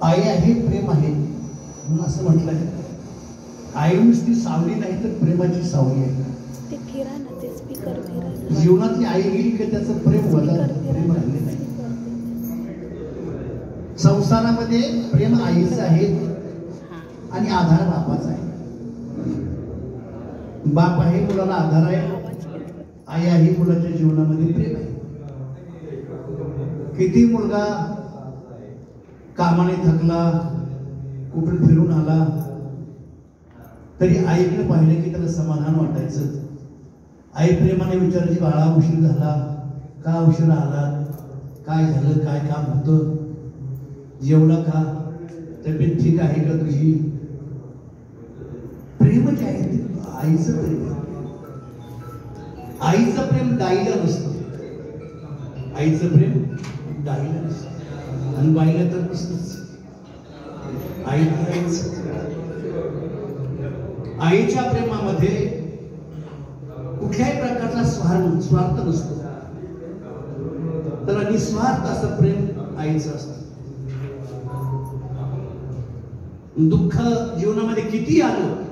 आई आहे, प्रेम आहे म्हणून असं म्हटलंय. आई नुसती सावली नाही तर प्रेमाची सावली आहे. जीवनातली आई गेली की त्याचं प्रेम वजा, प्रेम राहिले नाही. संसारामध्ये प्रेम आईचं आहे आणि आधार बापाचा आहे. बाप आहे, मुलाला आधार आहे. आई आहे, मुलाच्या जीवनामध्ये प्रेम आहे. किती मुलगा कामाने थकला, कुठून फिरून आला तरी आईकडे पाहिलं की त्याला समाधान वाटायचं. आई प्रेमाने विचारायची, बाळा उशीर झाला का, उशीर आला, काय झालं, काय काम होतं, जेवला का, तब्येत ठीक आहे का तुझी. प्रेम जे आहे ते आईचं प्रेम. आईचं प्रेम गाईला नसतं. आईचं प्रेम गाईला नसतं आणि बाईला तर नसतंच. आईच्या प्रेमामध्ये कुठल्याही प्रकारचा स्वार्थ नसतो, तर निस्वार्थ असं प्रेम आईचं असतं. दुःख जीवनामध्ये किती आलं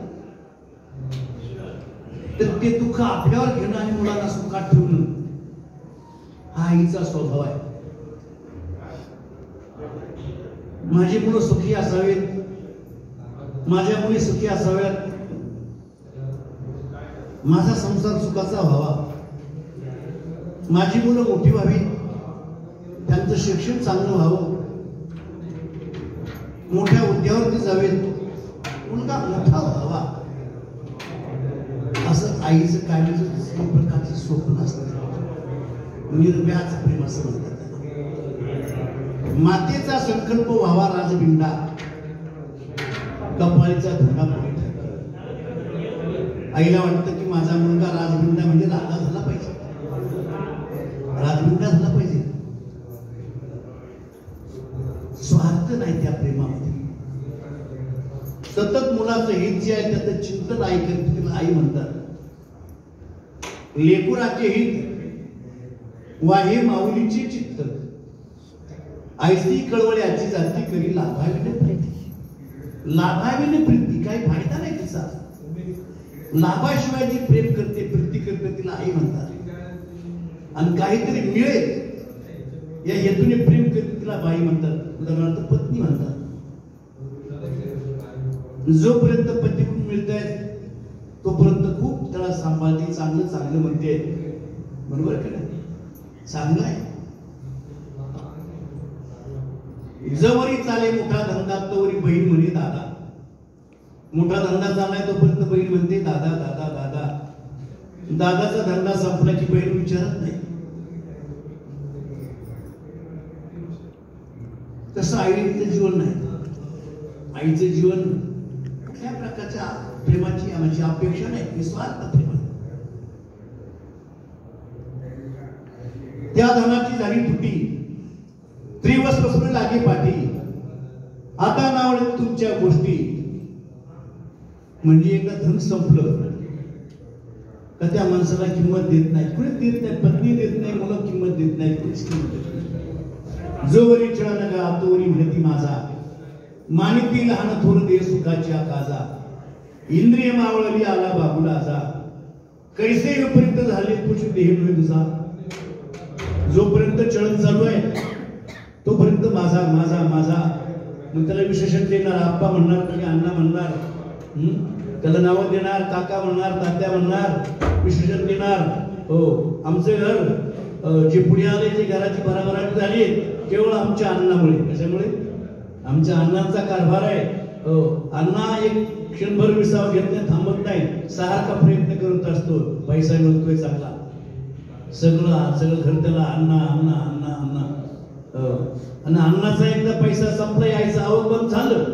तर ते दुःख आपल्यावर घेणं आणि मुलांना सुखात ठेवणं हा आईचा स्वभाव आहे. माझी मुलं सुखी असावीत, माझ्या मुली सुखी असाव्यात, माझा संसार सुखाचा व्हावा, माझी मुलं मोठी व्हावी, त्यांचं शिक्षण चांगलं व्हावं, मोठ्या हुद्द्यावरती जावेत, मुलगा मोठा व्हावा, असं आईचं कायमचं प्रकारचं स्वप्न असतं. निर्व्याज प्रेम असं म्हणतात. मातेचा संकल्प व्हावा राजबिंडा, कपाळीचा धोका पुढे ठेवा. आईला वाटतं की माझा मुलगा राजबिंडा म्हणजे राजा झाला पाहिजे, राजबिंडा झाला पाहिजे. स्वार्थ नाही त्या प्रेमामध्ये. सतत मुलाचं हित जे आहे त्याचं चिंतन आई करते, तिला आई म्हणतात. लेकुराचे हित वाहे माऊलीचे चित्त, आईची कळवळ्याची जाती करी लाभाविने प्रीती. लाभाविने प्रीती, काही फायदा नाही तिचा. लाभाशिवाय जी प्रेम करते, प्रीती करते, तिला आई म्हणतात. आणि काहीतरी मिळेल या हेतूने प्रेम करते, तिला बाई म्हणतात. उदाहरणार्थ पत्नी म्हणतात. जोपर्यंत पतीकडून मिळतंय तोपर्यंत खूप त्याला सांभाळते, चांगलं चांगलं म्हणते. बरोबर का नाही? चांगलं आहे. जवरी चाले मोठा धंदा तोवरी बहीण म्हणे दादा. मोठा धंदा चाललाय तोपर्यंत बहीण म्हणते दादा दादा दादा. दादाचा धंदा संपला की बहीण विचारत नाही. तसं आईचं जीवन नाही. आईचं जीवन कुठल्या प्रकारच्या प्रेमाची आमची अपेक्षा नाही, निस्वार्थ प्रेम. त्या धनाची झाली तुटी, त्रिवस्त्र लागे पाठी, आता नावडे तुमच्या गोष्टी. म्हणजे एकदा धन संपलं का त्या माणसाला किंमत देत नाही, कुणी देत नाही. पत्नी देत नाही, मुलं किंमत देत नाही, कुणीच किंमत देत नाही. जोवरी चढ नका तोवरी म्हणती माझा, मानिती लहान थोर दे सुखाची काजा. इंद्रिय मावळली आला बाबूला जा, कैसे विपरीत झाले तुझ देह नव्हे तुझा. जोपर्यंत चळण चालू आहे तोपर्यंत माझा माझा माझा. मग त्याला विशेषण देणार, आप्पा म्हणणार, तुम्ही अण्णा म्हणणार, त्याला नावं देणार, काका म्हणणार, तात्या म्हणणार, विशेषण देणार. हो, आमचं घर जे पुढे आले, जे घराची भराभराट झाली केवळ आमच्या अन्नामुळे. कशामुळे? आमच्या अण्णांचा कारभार आहे. अण्णा एक क्षणभर विसावा घेत नाही, थांबत नाही, सारखा प्रयत्न करत असतो. पैसा मिळतोय चांगला, सगळं सगळं घर त्याला अण्णा अण्णा अण्णा अण्णा. आणि अण्णाचा एकदा पैसा संपला, यायचं आवक बंद झालं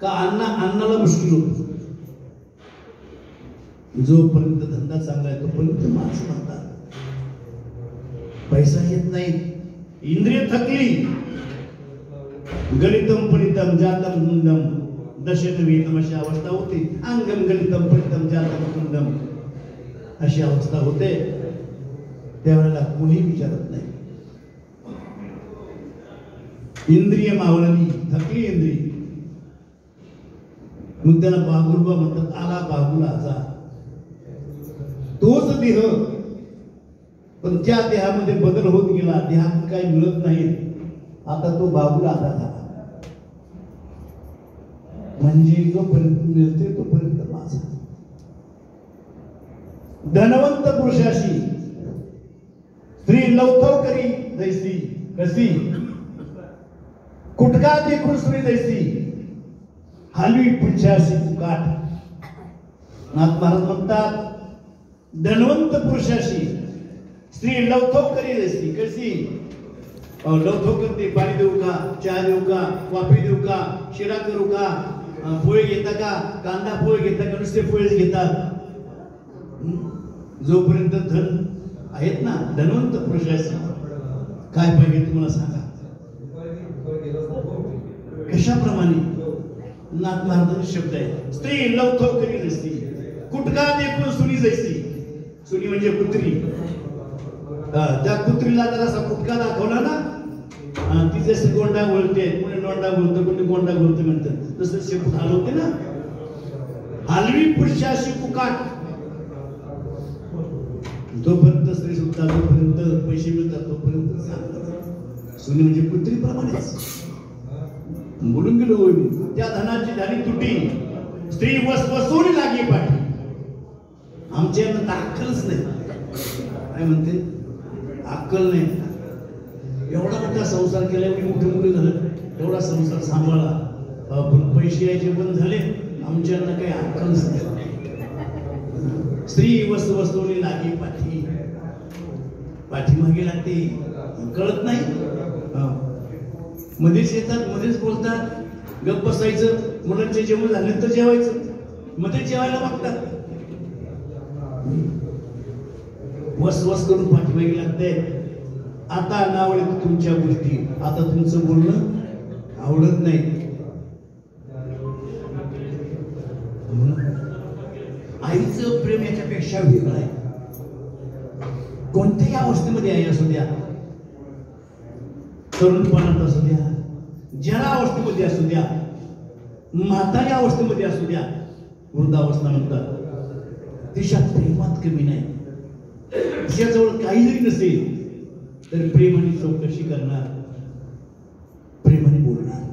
का अण्णाला मुश्किल होतो. जोपर्यंत धंदा चांगला आहे तोपर्यंत माणसं म्हणतात. पैसा येत नाही, इंद्रिय थकली, गलितम पडितम जातम कुंदम, दशत वेदम अशी अवस्था होते. अंगम गलितम पडितम जातम कुंदम अशी अवस्था होते. त्यावेळेला कोणी विचारत नाही. इंद्रिय मावळली, थकली इंद्रिय. मग त्याला बागुलबा म्हणतात. आला बागुला आजा, तोच देह, पण त्या देहामध्ये बदल होत गेला. देहात काही मिळत नाही. आता तो बागुला आजा झाला. म्हणजे जोपर्यंत मिळते तोपर्यंत माझा. धनवंत पुरुषाशी स्त्री लवथव करी जैसी, कशी कुटका देखून स्त्री जैसी, हलवी पुरुषाशी कुकाट. नाथ महाराज म्हणतात धनवंत पुरुषाशी स्त्री लवथव करी जैसी, कशी लवथव करते. पाणी देऊ का, चहा देऊ का, कॉफी देऊ का, शिरा करू का, पोहे घेता का, कांदा पोहे घेता का, नुसते पोहे घेतात. जोपर्यंत धन आहेत ना, धनवंत पुरुषाशी काय पाहिजे तुम्हाला सांगा. कशाप्रमाणे नाथ महाराजांचे शब्द आहे. स्त्री लवथव करी जैसी, कुटका देखून सुनी जैसी. सुनी म्हणजे कुत्री. त्या कुत्रीला जर असा कुटका दाखवला ना, ती जशी गोंडा बोलते, कोणी लोंडा बोलतो, कोणी गोंडा बोलतो म्हणतात, तसं शेपूट हलवते ना. हलवी पुरुषाशी कुकाट. जोपर्यंत स्त्री सुद्धा, जोपर्यंत पैसे मिळतात तोपर्यंत सांगतात. सुनी म्हणजे कुत्रीप्रमाणेच. बोलून गेलो होय मी. त्या धनाची झाली तुटी, स्त्री वसवसून लागे पाठी. आमच्या यांना अक्कलच नाही. काय म्हणते, अक्कल नाही. एवढा मोठा संसार केला, एवढी मोठी मुलं झालं, एवढा संसार सांभाळला, पण पैसे यायचे बंद झाले. आमच्या यांना काही अक्कलच नाही. स्त्री वसवसून लागे पाठी, पाठीमागे लागते, कळत नाही. मध्येच येतात, मध्येच बोलतात. गप्प बसायचं. मुलांचे जेवण झाले तर जेवायचं, मध्ये जेवायला मागतात. वस वस करून पाठीमागे लागते. आता नावडत तुमच्या गोष्टी, आता तुमचं बोलणं आवडत नाही. आईचं प्रेम याच्यापेक्षा वेगळं आहे. कोणत्याही अवस्थेमध्ये आई असू द्या, तरुणपणात असू द्या, जरा अवस्थेमध्ये असू द्या, म्हातारी अवस्थेमध्ये असू द्या, वृद्धावस्था म्हणतात, तिच्या प्रेमात कमी नाही. तिच्याजवळ काही जरी नसेल तर प्रेमाने चौकशी करणार, प्रेमाने बोलणार.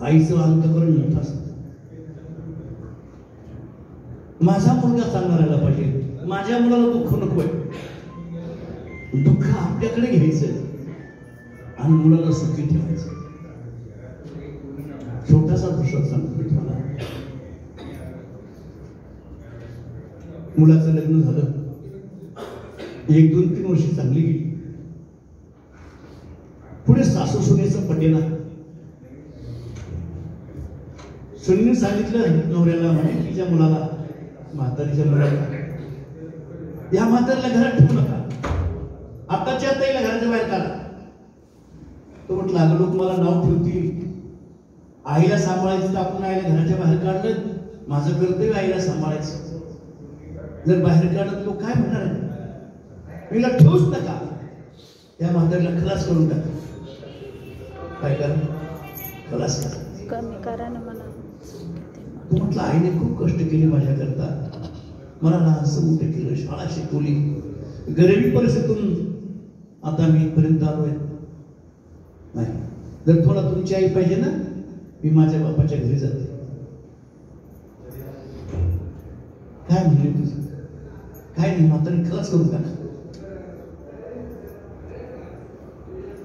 आईचं अंतःकरण मोठं असतं. माझा मुलगा चांगला राहिला पाहिजे, माझ्या मुलाला दुःख नकोय. दुःख आपल्याकडे घ्यायचं आणि मुलाला सुखी ठेवायचं. छोटासा प्रश्न सांगतो तुम्हाला. मुलाचं लग्न झालं, 1-2-3 वर्ष चांगली गेली. पुढे सासू सुनेचं पटेना. सुनेने सांगितलं नवऱ्याला, म्हणजे तिच्या मुलाला, म्हातारीच्या मुलाला, या म्हातारीला घरात ठेवू नका, आताच्या ताईला घराच्या बाहेर काढा. तो म्हटलं अगं लोक मला नाव ठेवतील, आईला सांभाळायचं तर आपण आईला घराच्या बाहेर काढलं, माझं कर्तव्य आईला सांभाळायचं. जर बाहेर काढत लोक काय म्हणणार आहे, मीला ठेवूच नका. त्या म्हातारीला खलास करून टाका. काय करा, खलास करा. तू म्हटलं आईने खूप कष्ट केले माझ्याकरता, मला लहानसं मोठं केलं, शाळा शिकवली, गरिबी परिस्थितीतून आता मी इथपर्यंत आलोय. नाही, जर थोडा तुमची आई पाहिजे ना, मी माझ्या बापाच्या घरी जाते. काय म्हणले तुझं, काय नाही, म्हातारी खलास करून टाका.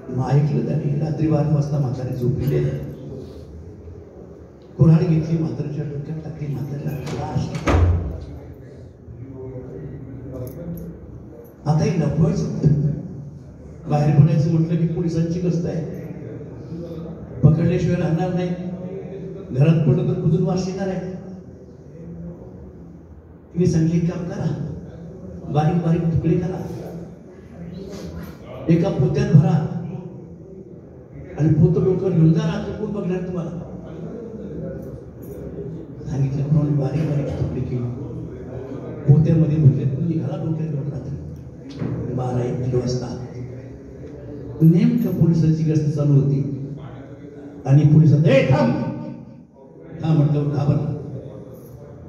मग ऐकलं त्याने. रात्री 12 वाजता म्हातारी झोपली, कुऱ्हाड घेतली, म्हातारीच्या डोक्यात टाकली, म्हातारीला खलास. आता हे लपवायचं, बाहेर पडायचं म्हटलं की पोलिसांची गस्त आहे, पकडल्याशिवाय राहणार नाही. घरात पडलं तर कुजून वास येणार आहे. तिने सांगली काम करा, बारीक बारीक तुकडे करा, एका पोत्यात भरा आणि पोतं डोक्यावर घेऊन जा, रात्र कोण बघणार तुम्हाला. सांगितलं म्हणून बारीक बारीक तुकडे केले, पोत्यामध्ये भरले, निघाला डोक्यात घेऊन रात्री 12-1 वाजता. नेमकं पोलिसांची गस्त चालू होती आणि पोलिसांना ए थांब थांब म्हटलं.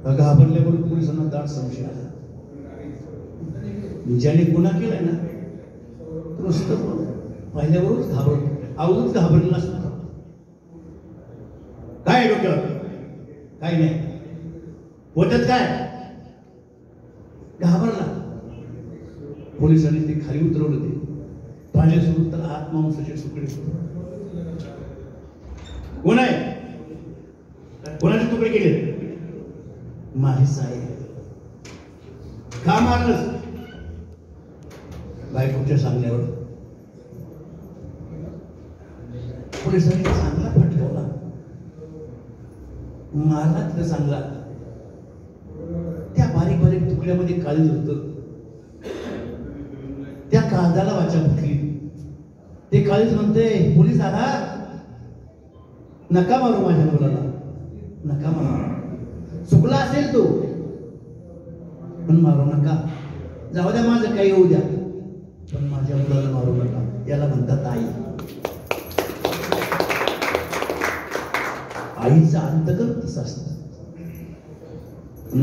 घाबरल्यावर पोलिसांना दाट संशय आला. ज्याने गुन्हा केलाय ना नुसतं पाहिल्यावरच अगोदरच घाबरलेला असतो. काय डोक्यावर काय नाही होत्यात काय घाबरला. पोलिसांनी ते खाली उतरवलं. ते पाहिल्यासोबत तर आत्मांसाचे तुकडे कोण आहे कोणाचे तुकडे केले माझे साहेब. का मारलंस बायकोच्या सांगण्यावर. पोलिसांनी चांगला फटकावला मारला तिथं चांगला. त्या बारीक बारीक तुकड्यामध्ये काळीज होत. त्या काळजाला वाचा फुटली. ते काळीज म्हणते पोलीस आला नका मारू माझ्या मुलाला नका मारू. चुकला असेल तो पण मारू नका. जाऊ द्या माझं काही होऊ द्या पण माझ्या मुलाला मारू नका. याला म्हणतात आई. आईचा अंतकर्म तसा असतं.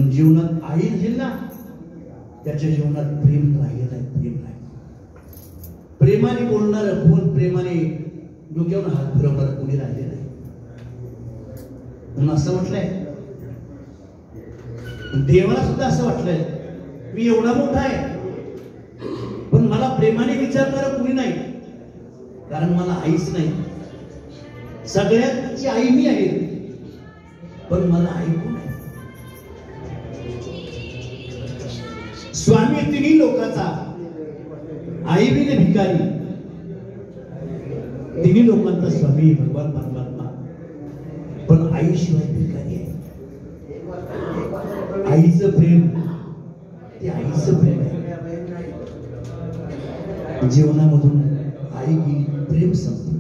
जीवनात आई असेल ना त्याच्या जीवनात प्रेम राहिलेलं आहे. प्रेम राहील. प्रेमाने बोलणार बोल प्रेमाने डोक्यावर हात फिरवणार कोणी राहिलेलं नाही. म्हणून असं म्हटलंय देवाला सुद्धा असं वाटलंय मी एवढा मोठा आहे पण मला प्रेमाने विचारणारं कोणी नाही. कारण मला आईच नाही. सगळ्यांची आई मी आहे पण मला आई कोण आहे. स्वामी तिन्ही लोकांचा आई बिन भिकारी. तिन्ही लोकांचा स्वामी भगवान परमात्मा पण आईशिवाय भिकारी आहे. आईचं प्रेम ते आईचं प्रेम आहे. जीवनामधून आई गेली प्रेम संपलं.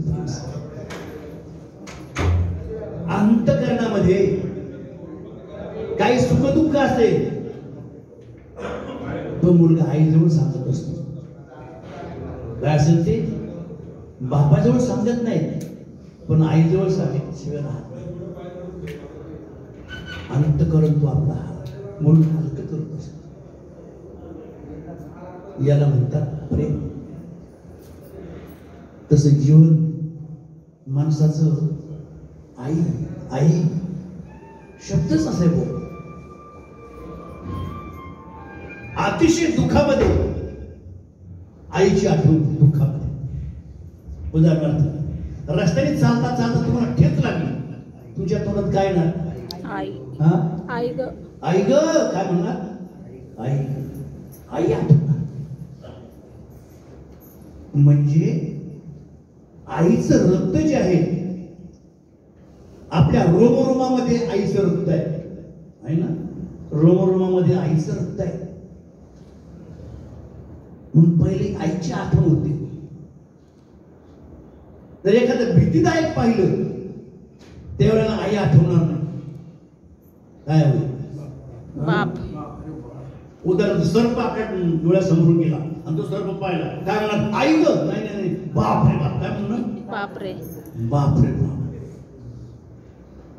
अंतःकरणामध्ये काही सुखदुःख असते तो मुलगा आईजवळ सांगत असतो. काय असेल ते बापाजवळ सांगत नाही पण आईजवळ सांगितल्याशिवाय राहत नाही. अंतःकरण तो आपला मुलगा हलकं करत असतो. याला म्हणतात प्रेम. तसं जीवन माणसाचं आई आई शब्दच असे बोल. अतिशय दुःखामध्ये आईची आठवण. दुःखामध्ये उदाहरणार्थ रस्त्याने चालता चालता तुम्हाला ठेच लागली तुझ्या तोंडात काय येणार आई. हा आई ग आई ग काय म्हणणार आई. आई आठवणार. म्हणजे आईचं रक्त जे आहे आपल्या रोमरोमामध्ये आईचं रक्त आहे ना. रोमरोमामध्ये आईचं रक्त आहे. म्हणून पहिली आईची आठवण होते. जर एखादं भीतीदायक पाहिलं त्यावेळेला आई आठवणार नाही. काय होईल बाप. उदाहरण सर्प आपल्या डोळ्यासमोरून गेला आणि तो सर्प पाहिला काय म्हणणार आई ग. नाही नाही बाप रे बाप. काय म्हणणार बाप रे बाप रे बाप.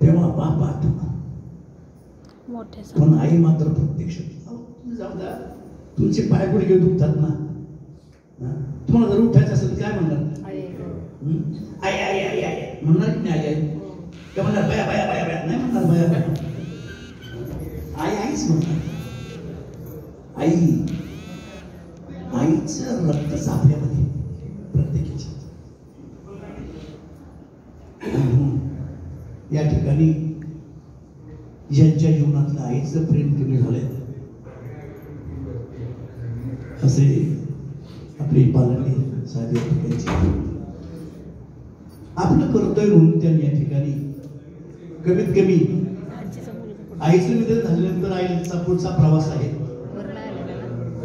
तेव्हा बाप आठवणार मोठे. पण आई मात्र प्रत्यक्ष जाऊ द्या तुमचे पाय गुडघे दुखतात ना. तुम्हाला जर उठायचं असेल काय म्हणणार आई आई आई आई म्हणणार की नाही. आई आई काय म्हणणार बया बया बया बया नाही म्हणणार बया बया. आई आईच म्हणणार. आई आईचं रक्तच आपल्यामध्ये प्रत्येकाच्या. या ठिकाणी ज्यांच्या जीवनातलं आईचं प्रेम कमी झालंय असे आपले पालक साधे आपलं कर्तव्य म्हणून त्यांनी या ठिकाणी कमीत कमी आईचं निधन झाल्यानंतर आईचा पुढचा प्रवास आहे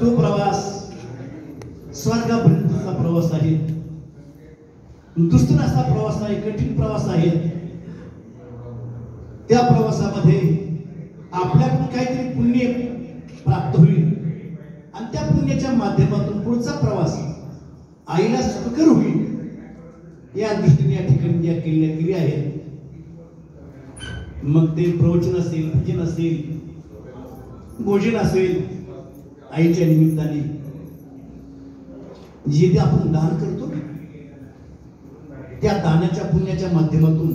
तो प्रवास स्वर्गापर्यंतचा प्रवास आहे. दुसरा असा प्रवास आहे कठीण प्रवास आहे. त्या प्रवासामध्ये आपल्याकडून काहीतरी पुण्य प्राप्त होईल आणि त्या पुण्याच्या माध्यमातून पुढचा प्रवास आईला सुखकर होईल या दृष्टीने या ठिकाणी ज्या केलेल्या क्रिया आहेत, मग ते प्रवचन असेल, भजन असेल, भोजन असेल, आईच्या निमित्ताने जे आपण दान करतो त्या दानाच्या पुण्याच्या माध्यमातून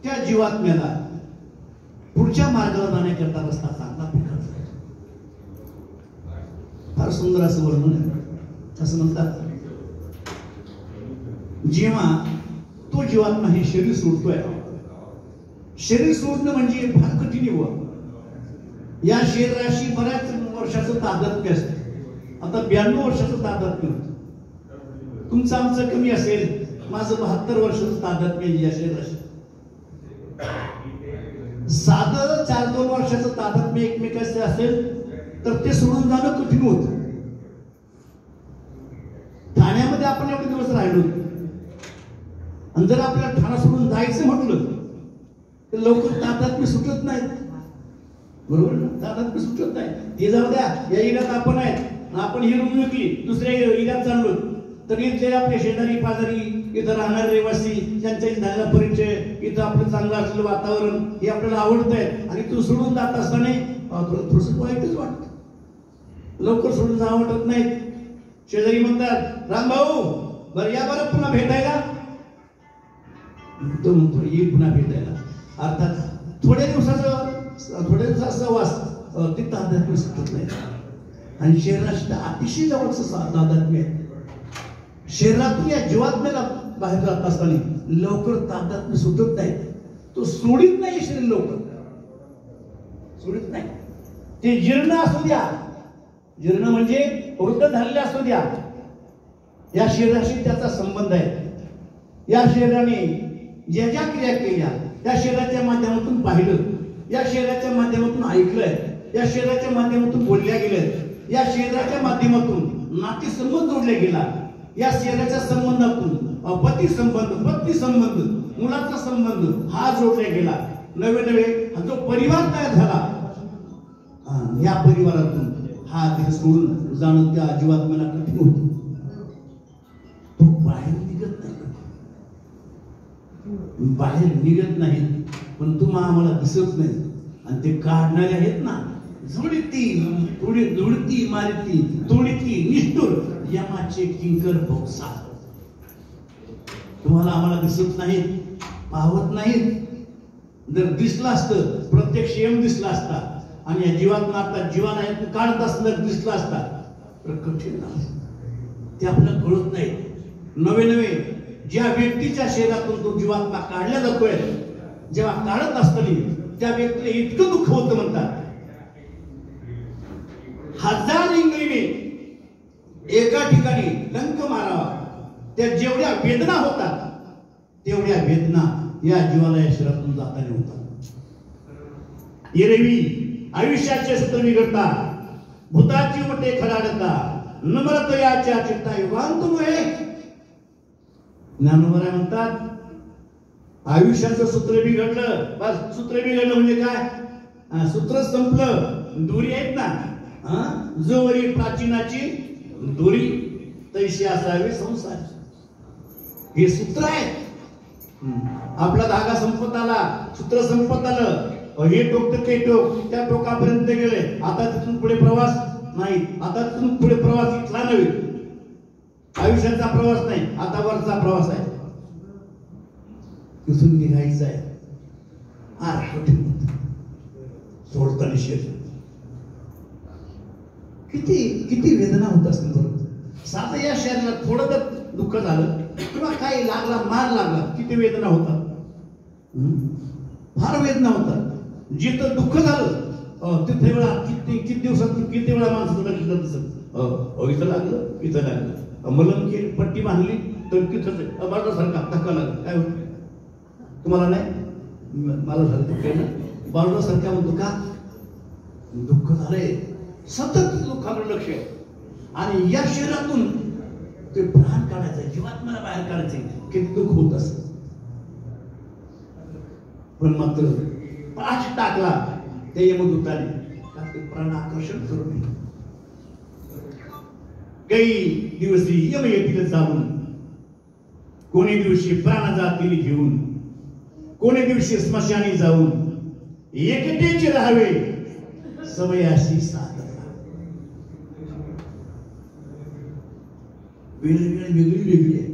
त्या जीवात्म्याला पुढच्या मार्गाला जाण्याकरता रस्ता चांगला फिरत. फार सुंदर असं वर्णन आहे. असं म्हणतात, जेव्हा तो जीवात्मा हे शरीर सोडतोय, शरीर सोडणं म्हणजे फार कठीण आहे. या शरीराशी बऱ्याच वर्षाचं तादात्म्य असतं. आता 92 वर्षाचं तादात्म्य होतं. तुमचं आमचं कमी असेल, माझं 72 वर्षाचं तादात्म्य या शरीराशी. साधं 4-2 वर्षाचं तादात्म्य एकमेकांचे असेल तर ते सोडून जाणं कठीण होत. ठाण्यामध्ये आपण एवढे दिवस राहिलो, आणि जर आपल्याला ठाणा सोडून जायचं म्हटलं तर लवकर तादात्म्य सुटत नाहीत. बरोबर ना? तादात्म्य सुटत नाही. हे जाऊ द्या, या इरात आपण आहेत, आपण ही रूम विकली, दुसऱ्या इरात चाललो, तर इथले आपले शेजारी पाजारी, इथं राहणारे रहिवासी, त्यांच्याशी झालेला परिचय, इथं आपलं चांगलं असलेलं वातावरण हे आपल्याला आवडत आहे, आणि तू सोडून जात असताना थोडस वाईटच वाटत. लवकर सोडून जावं वाटत नाही. शेजारी म्हणतात, रामभाऊ बरं या बरं पुन्हा भेटायला. तो म्हणतो ये पुन्हा भेटायला. अर्थात थोड्या दिवसाचा सहवास ते तादात्म्य सुटत नाही. आणि शरीराशी अतिशय जवळचं तादात्म्य आहे. शरीरातून या जीवात्म्याला बाहेर जात असताना लवकर तादात्म्य सुटत नाही. तो सोडित नाही, शरीर लवकर सोडित नाही. ते जीर्ण असू द्या, जीर्ण म्हणजे वृद्ध झालेले असू द्या, या शरीराशी त्याचा संबंध आहे. या शरीराने ज्या ज्या क्रिया केल्या, त्या शरीराच्या माध्यमातून पाहिलं, या शरीराच्या माध्यमातून ऐकलंय, या शरीराच्या माध्यमातून बोलल्या गेल्या, या शरीराच्या माध्यमातून नातेसंबंध जोडले गेला, या शरीराच्या संबंधातून पती संबंध, पत्नी संबंध, मुलाचा संबंध हा जोडला गेला. नवे नवे जो परिवार तयार झाला, या परिवारातून हा देह सोडून जाणं त्या जीवात्म्याला कठीण होतं. तो बाहेर निघत नाही, बाहेर निघत नाही, पण तुम्हाला आम्हाला दिसत नाही. आणि ते काढणारे आहेत ना, जुडती थोडी जुडती मारती तोडती निष्ठुर यमाचे किंकर भोसा. तुम्हाला आम्हाला दिसत नाहीत, पाहत नाहीत. जर दिसला असतं, प्रत्यक्ष यम दिसला असता, आणि या जीवात्मा आता जीवाला काढत असलं दिसला असता तर कठीण नाही. ते आपल्याला कळत नाही. नवे नवे ज्या व्यक्तीच्या शरीरातून तो जीवात्मा काढला जातोय, जेव्हा काढत असताना त्या व्यक्तीला इतकं दुःख होतं, म्हणतात 1000 इंगळीने एका ठिकाणी डंक मारावा, त्या जेवढ्या वेदना होतात तेवढ्या वेदना या जीवाला या शरीरातून जाताना होतात. एरवी आयुष्याचे सूत्र बिघडता, भूताची मटे खडाडता, नम्रतयाच्या चित्ता युगांतमुळे. ज्ञानोबराय म्हणतात, आयुष्याचं सूत्र बिघडलं, बस सूत्र बिघडलं म्हणजे काय? सूत्र संपलं, दोरी आहेत ना, जोवरी प्राचीनाची दोरी तैशी असावे संसार. हे सूत्र आहे. आपला धागा संपत आला, सूत्र संपत आलं, हे टोक ते टोक, त्या टोकापर्यंत गेले. आता तिथून पुढे प्रवास नाही, आता तिथून पुढे प्रवास इथला नव्हे, आयुष्याचा प्रवास नाही, आता वरचा प्रवास आहे. तिथून निघायचं आहे. सोडताना शरीर किती किती वेदना होत असतील. बरोबर, साधं या शरीराला थोडं जर दुःख झालं किंवा काही लागला, मार लागला, किती वेदना होतात. फार वेदना होतात. जिथं दुःख झालं तिथे वेळा किती दिवसात किती वेळा माणसाचं लक्ष जातं. इथं लागलं, इथं लागलं, मलम केली, पट्टी बांधली तर तिथं बाजूसारखा धक्का लागला. काय होतं तुम्हाला? नाही, मला झालं बाजूसारखा म्हणतो का? दुःख झालंय, सतत दुःखाकडे लक्ष आहे. आणि या शरीरातून ते प्राण काढायचं, जीवात्म्याला बाहेर काढायचे, किती दुःख होत असत. पण मात्र पाच टाकला ते यमदूताने, ते प्राण आकर्षण करून काही दिवस यम येतील जाऊन कोणी दिवशी प्राण जातील घेऊन, कोणी दिवशी स्मशानी जाऊन एकटेच राहावे समयाशी साथ. वेळ वेगळी वेगळी आहे.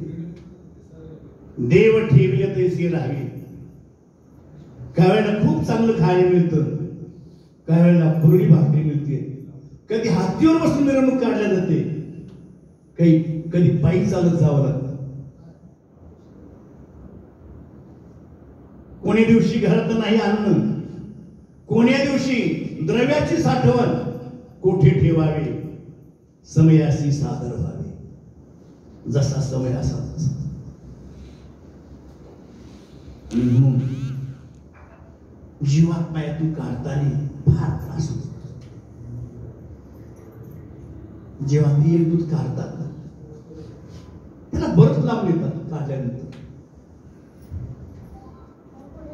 देव ठेविले तैसे राहावे. काही वेळेला खूप चांगलं खायला मिळतं, काही वेळेला पुरडी भाकरी मिळते, कधी हत्तीवर बसून मिरवणूक काढल्या जाते, कधी पायी चालत जावं लागतं. कोणी दिवशी घरात नाही अन्न, कोण्या दिवशी द्रव्याची साठवण कोठे ठेवावे समयाशी सादर व्हावे. जसा समय असा म्हणून जीवात्म्यातून काढताना फार त्रास होतो. जेव्हा ती एक दूध काढतात त्याला बरंच लावून येतात काढल्यानंतर,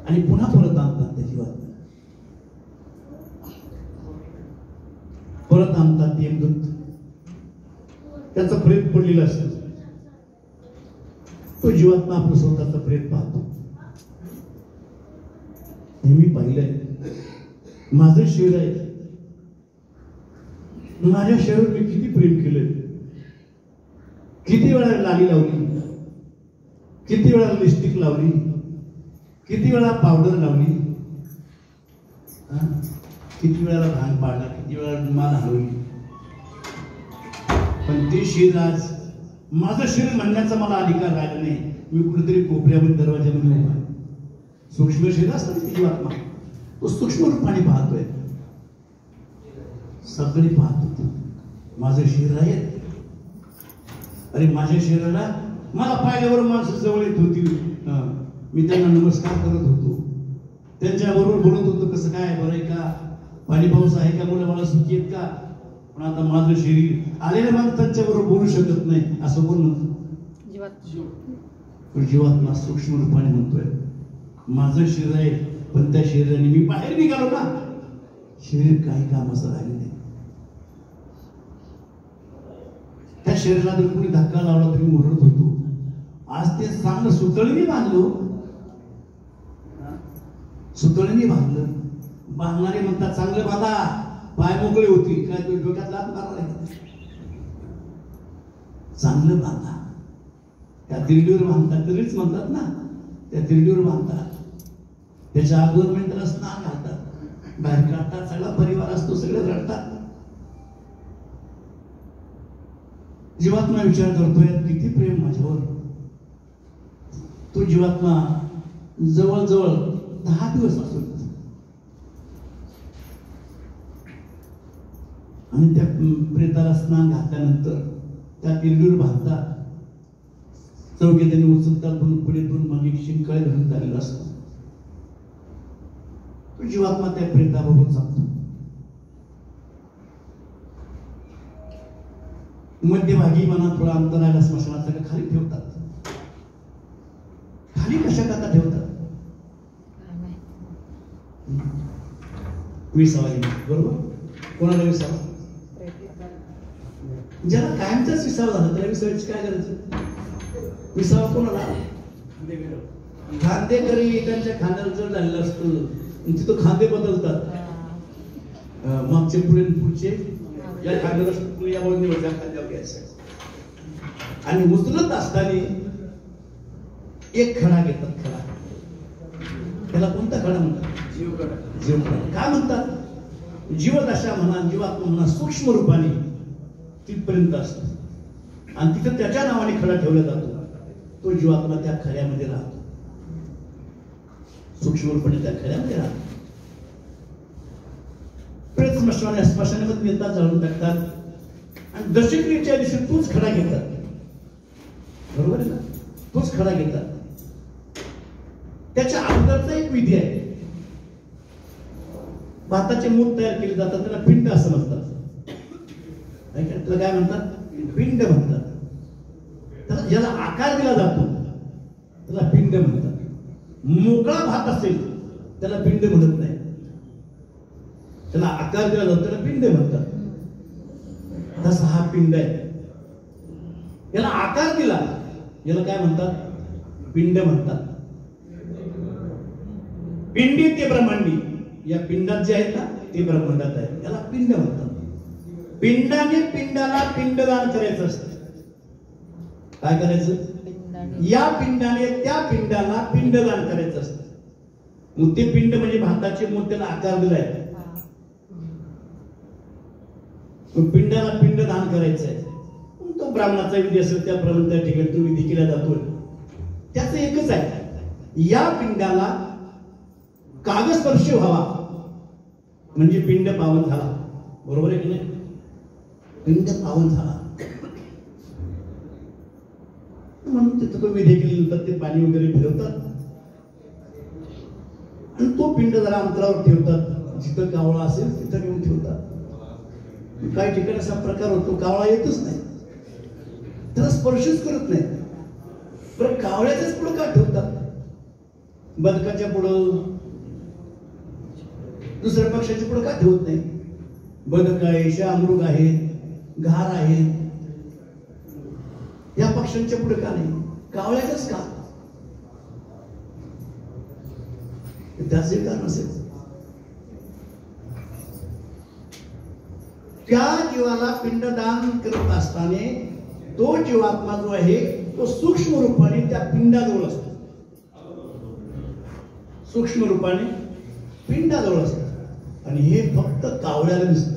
आणि पुन्हा परत आणतात त्या जीवात्म्या, परत आणतात ते एक दूध. त्याचा प्रेत पडलेला असतो. तो जीवात्मा आपलं स्वतःचा प्रेत पाहतो. हे मी पाहिलंय. माझं शरीर आहे, माझ्या शरीरावर मी किती प्रेम केलंय, किती वेळा लाली लावली, किती वेळा लिपस्टिक लावली, किती वेळा पावडर लावली, किती वेळा भांग पाडला, किती वेळा मान हलवली. पण ते शरीर आज माझं शरीर म्हणण्याचा मला अधिकार राहिला नाही. मी कुठेतरी कोपऱ्यामध्ये दरवाज्यामध्ये उभा आहे. सूक्ष्म शरीर असतं ते जीवात्मा, तो सूक्ष्म रूपाने पाहतोय. सगळे पाहतो माझं शरीर आहे. अरे माझ्या शरीराला मला पाहिल्यावर माणसं जवळ येत होती, मी त्यांना नमस्कार करत होतो, त्यांच्याबरोबर बोलत होतो, कसं काय, बरं आहे का, पाणी पाऊस आहे का, मुलं मला सुखी आहेत का. पण आता माझं शरीर आलेल्या माणसांच्या बरोबर बोलू शकत नाही असं कोण म्हणतो. जीवात्मा सूक्ष्म रूपाने म्हणतोय माझं शरीर आहे, पण त्या शरीराने मी बाहेर निघालो ना, शरीर काही कामाचं राहिले नाही. त्या शरीराला जर कोणी धक्का लावला तरी ओरडत होतो. आज ते चांगलं सुतळीने बांधलो, सुतळीने बांधलं. बांधणारे म्हणतात चांगलं बांधा, पाय मोकळे होती, काय तो डोक्यात लात मारणार आहे. चांगलं बांधा. त्या तिरडीवर बांधतात, तरीच म्हणतात ना, त्या तिरडीवर बांधतात. त्याच्या अगोदर म्हणजे त्याला स्नान घालतात, बाहेर काढतात, सगळा परिवार असतो, सगळे रडतात. जीवात्मा विचार करतोय किती प्रेम माझ्यावर. तो जीवात्मा जवळजवळ 10 दिवस असतो आणि त्या प्रेताला स्नान घातल्यानंतर त्या तिरडीवर बांधतात. चौघे त्यांनी उचलतात, पुढे दोन मागे शिंकाळे घालून झालेला असतो. तो जीवात्मा त्या प्रेताबरोबर जातो. मध्यभागी म्हणा थोडा अंतराला स्मशानाचा खाली ठेवतात. खाली कशा करता ठेवतात, विसावा बरोबर. कोणाला विसावा, ज्याला कायमचाच विसावा झाला त्याला विसावायची काय गरज. विसावा कोणाला, खांदेकरी त्यांच्या खांद्याला जर झालेलं असतं तिथं खांदे बदलतात, मागचे पुढे पुढचे या खांद्याला या वळणीवर खांद्यावर घ्यायचं. आणि उचलत असताना एक खडा घेतात. खडा त्याला कोणता खडा म्हणतात, जीवखडा. जीवखडा काय म्हणतात, जीवदशा म्हणा, जीवात्मा म्हणा, सूक्ष्म रूपाने तिथपर्यंत असतो. आणि तिथं त्याच्या नावाने खडा ठेवला जातो. तो जीवात्मा त्या खड्यामध्ये राहतो, सूक्ष्म रूपाने त्या खड्यामध्ये राहतो. प्रेत स्मशानामध्ये नेतात, जाळून टाकतात. आणि दशक्रियेच्या दिवशी तोच खडा घेतात, बरोबर आहे ना, तोच खडा घेतात. त्याच्या अगोदरचा एक विधी आहे. भाताचे मूठ तयार केले जातात, त्याला पिंड असं म्हणतात. त्याला काय म्हणतात, पिंड म्हणतात. त्याला ज्याला आकार दिला जातो त्याला पिंड म्हणतात. मोकळा भात असेल त्याला पिंड म्हणत नाही, त्याला आकार दिला जातो त्याला पिंड म्हणतात. तसा हा पिंड आहे. याला आकार दिला याला काय म्हणतात, पिंड म्हणतात. पिंडी ते ब्रह्मांडी, या पिंडात जे आहेत ना ते ब्रह्मांडात आहे, याला पिंड म्हणतात. पिंडाने पिंडाला पिंडदान करायचं असतं. काय करायचं? या पिंडाने त्या पिंडाला पिंडदान करायचं असतं. मग ते पिंड म्हणजे भाताचे मोठ्याला आकार दिलाय, पिंडाला पिंडदान करायचं आहे. तो ब्राह्मणाचा विधी असेल त्याप्रमाणे त्या ठिकाणी तो विधी केला जातो. त्याचं एकच आहे, या पिंडाला कागस्पर्श व्हावा म्हणजे पिंड पावन झाला. बरोबर आहे की नाही? पिंड पावन झाला म्हणून तिथं तो विधी केल्यानंतर ते पाणी वगैरे फिरवतात आणि तो पिंड जरा अंतरावर ठेवतात. जिथं कावळा असेल तिथं घेऊन ठेवतात. काही ठिकाणी असा प्रकार होतो, कावळा येतच नाही, त्याला स्पर्शच करत नाही. बरं कावळ्याच्याच पुढं का ठेवतात? बदकाच्या पुढं, दुसऱ्या पक्षाच्या पुढं का ठेवत नाही? बदक आहे, शामृग आहे, घार आहे, या पक्ष्यांच्या पुढे का नाही? कावळ्याच्याच का? त्याचे कारण असेल. त्या जीवाला पिंडदान करत असताना तो जीवात्मा जो आहे तो सूक्ष्म रूपाने त्या पिंडाजवळ असतो. सूक्ष्म रूपाने पिंडाजवळ असतो आणि हे फक्त कावळ्याला दिसत,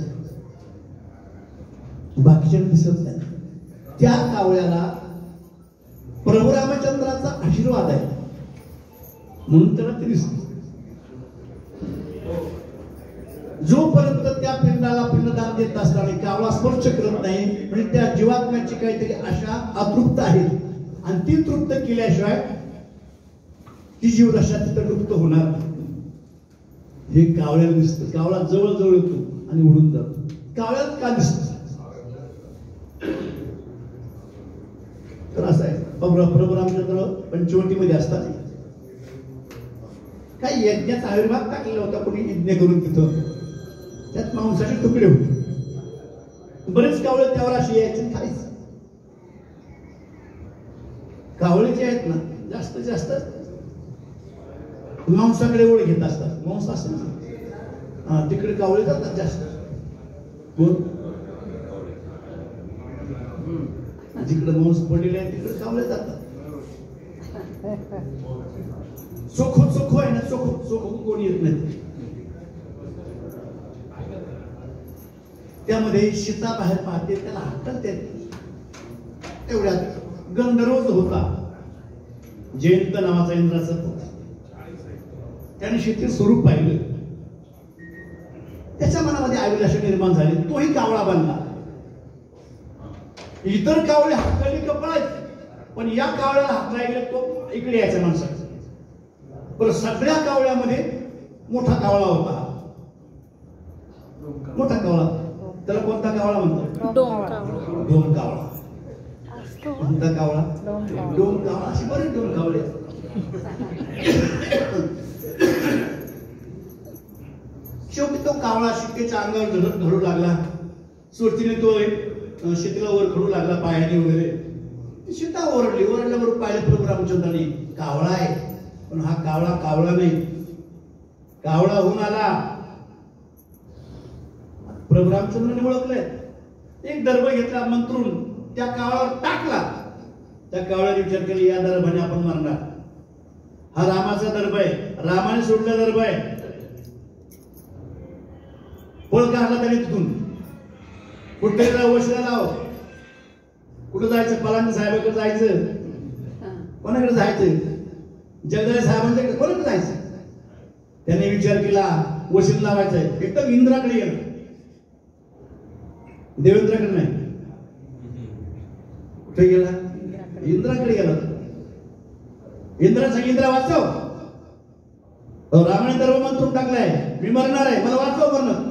बाकीच्याला दिसत नाही. त्या कावळ्याला प्रभू रामचंद्राचा आशीर्वाद आहे म्हणून त्याला ते दिसत. जोपर्यंत त्या पिंडाला पिंडदान देत असताना कावळा स्पर्श करत नाही म्हणजे त्या जीवात्म्याची काहीतरी आशा अतृप्त आहे आणि ती तृप्त केल्याशिवाय ती जीवदशा तिथं लुप्त होणार. हे कावळ्याला दिसतं. कावळा जवळ जवळ येतो आणि उडून जातो. कावळ्यात का दिसत? तर असं आहे. प्रभू रामचंद्र पंचवटीमध्ये असतात. काही यज्ञाचा आविर्भाव टाकलेला होता कोणी यज्ञ करून तिथं, त्यात मांसाचे तुकडे होते. बरेच कावळे त्यावर अशी यायचे खायचे. कावळे जे आहेत ना जास्त जास्त मांसाकडे ओढ घेत असतात. मांस असतात तिकडे कावळे जातात जास्त. जिकडे मांस पडलेले आहे तिकडे कावळे जातात. चोखो आहे ना, चोखो कोणी येत नाही. त्यामध्ये सीता बाहेर पाहते, त्याला हटकते. एवढ्यात गंधर्व होता जयंत नावाचा इंद्राचा, त्याने सीते स्वरूप पाहिलं. त्याच्या मनामध्ये अभिलाषा निर्माण झाली. तोही कावळा बनला. इतर कावळे हातकाली कपळायचे पण या कावळ्याला हात लागले तो इकडे यायचा माणसाचा. बरं सगळ्या कावळ्यामध्ये मोठा कावळा होता. मोठा कावळा त्याला कोणता कावळा म्हणतात? डोम कावळा. कोणता कावळा? डोम कावळा. अशी बरेच डोम कावळे. शेवटी तो कावळा सीतेच्या अंगावर धरू लागला. सुरतीने तो सीतेला वर खडू लागला पायाने वगैरे. सीता ओरडली. ओरडल्याबरोबर पाहिलं प्रभू रामचंद्राने कावळा आहे पण हा कावळा कावळा नाही, कावळा होऊन आला. प्रभू रामचंद्राने ओळखलंय. एक दर्भ घेतला मंत्रून त्या कावळ्यावर टाकला. त्या कावळ्याने विचार केला या दर्भाने आपण मारणार. हा रामाचा दर्भ आहे, रामाने सोडला दर्भ आहे. पळ काढला त्याने तिथून. कुठे राव? वशिला राव. कुठं जायचं? पलांडी साहेबांकडे जायचं. कोणाकडे जायचं? जगदाळे साहेबांच्याकडे. कोणाकडे जायचं? त्याने विचार केला वशील लावायचा आहे. एकदम इंद्राकडे गेला. देवेंद्राकडे नाही. कुठे गेला? इंद्राकडे गेला. इंद्राचा इंद्रा वाचव. रामाने दर्भ मंत्रून टाकलाय, मी मरणार आहे, मला वाचव म्हणून.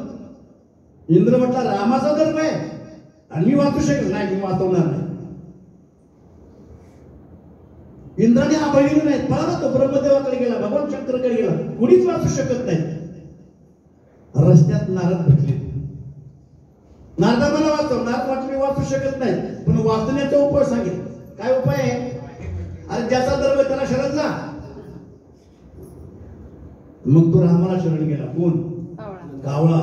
इंद्र म्हटला रामाचा दर्भ आहे आणि मी वाचू शकत नाही, मी वाचवणार नाही. इंद्राने हा बहिणी नाही, पळाला तो ब्रह्मदेवाकडे गेला, भगवान शंकरकडे गेला. कुणीच वाचू शकत नाही. रस्त्यात नारद भेटले. नारदा मला वाचव. नारद वाटलं मी वाचू शकत नाही पण वाचण्याचा उपाय सांगितला. काय उपाय आहे? अरे आता ज्याचा धर्म त्याला शरण जा. मग तो रामाला शरण गेला. कोण? कावळा.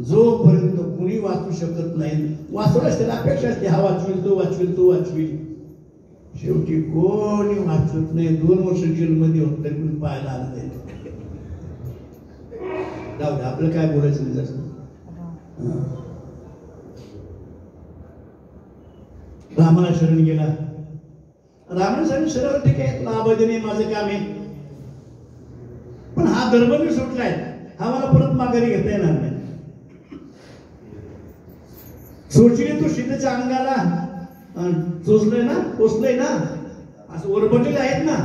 जोपर्यंत कुणी वाचू शकत नाही, वाचवल्यास त्याला अपेक्षा असते, हा वाचविल तो वाचविल तो वाचविल. शेवटी कोणी वाचवत नाही. 2 वर्ष जेलमध्ये होत तरी कोणी पाहायला आलं नाही. जाऊ दे, आपलं काय बोलायचं नाही जास्त. रामाला शरण गेला. रामाने सांगितलं सरळ ठीक आहे, तुला आबादने माझं काम आहे, पण हा धर्म मी सुटलाय, हा मला परत माघारी घेता येणार नाही. सोडशील तू सीतेच्या अंगाला चोचलंय ना, पोचलंय ना, असं ओरबटले आहेत ना.